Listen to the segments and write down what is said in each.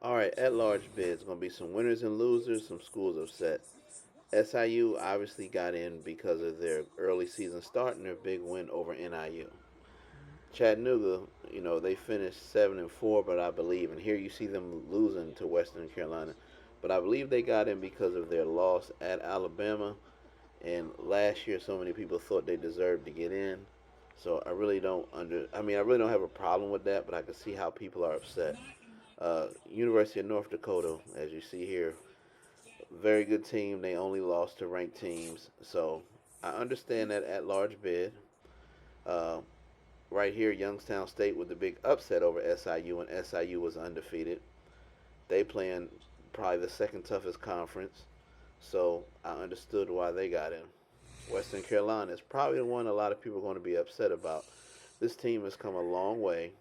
All right, at large bids going to be some winners and losers, some schools upset. SIU obviously got in because of their early season start and their big win over NIU. Chattanooga, they finished 7-4, but I believe, and here you see them losing to Western Carolina, but I believe they got in because of their loss at Alabama. And last year, so many people thought they deserved to get in. So I really don't I really don't have a problem with that, but I can see how people are upset. University of North Dakota, as you see here, very good team. They only lost to ranked teams, so I understand that at large bid. Uh, right here, Youngstown State with the big upset over SIU, and SIU was undefeated. They playing probably the second toughest conference, so I understood why they got in. Western Carolina is probably the one a lot of people are going to be upset about. This team has come a long way.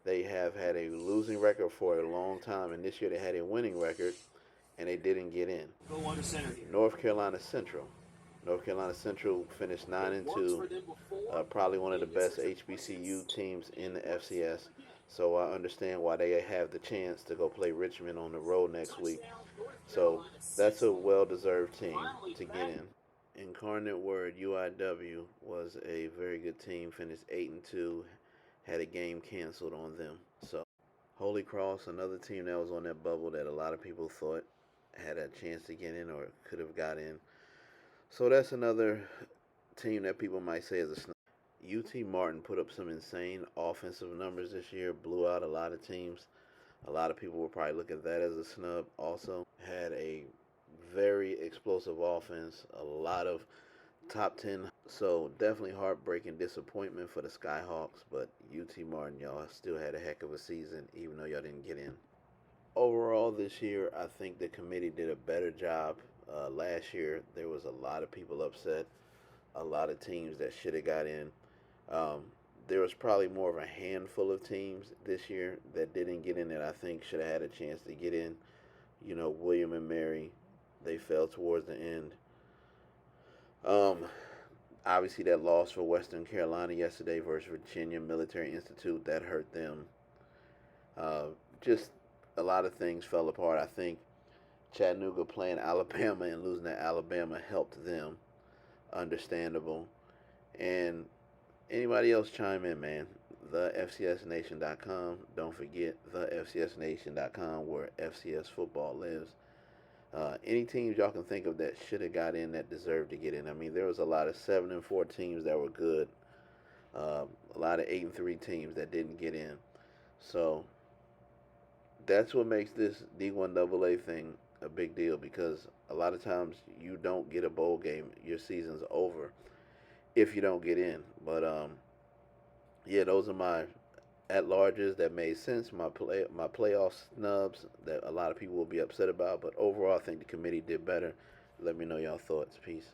They have had a losing record for a long time, and this year they had a winning record, and they didn't get in. Go under center. North Carolina Central. North Carolina Central finished 9-2, probably one of the best HBCU teams in the FCS. So I understand why they have the chance to go play Richmond on the road next week. So that's a well-deserved team to get in. Incarnate Word UIW was a very good team. Finished 8-2. Had a game canceled on them. So Holy Cross, another team that was on that bubble that a lot of people thought had a chance to get in or could have got in. So that's another team that people might say is a snub. UT Martin put up some insane offensive numbers this year, blew out a lot of teams. A lot of people will probably look at that as a snub. Also, had a very explosive offense, a lot of top 10. So definitely heartbreaking disappointment for the Skyhawks, but UT Martin, y'all still had a heck of a season, even though y'all didn't get in. Overall, this year, I think the committee did a better job. Last year, there was a lot of people upset, a lot of teams that should have got in. Um, there was probably more of a handful of teams this year that didn't get in that I think should have had a chance to get in. William and Mary, they fell towards the end. Um, Obviously, that loss for Western Carolina yesterday versus Virginia Military Institute, that hurt them. Uh, just a lot of things fell apart. I think Chattanooga playing Alabama and losing to Alabama helped them. Understandable. And anybody else chime in, man. TheFCSNation.com. Don't forget TheFCSNation.com where FCS football lives. Any teams y'all can think of that should have got in that deserved to get in. I mean, there was a lot of 7-4 teams that were good. A lot of 8-3 teams that didn't get in. So that's what makes this D1AA thing a big deal because a lot of times you don't get a bowl game, your season's over if you don't get in. But yeah, those are my at larges that made sense. My playoff snubs that a lot of people will be upset about, but overall, I think the committee did better. Let me know y'all thoughts. Peace.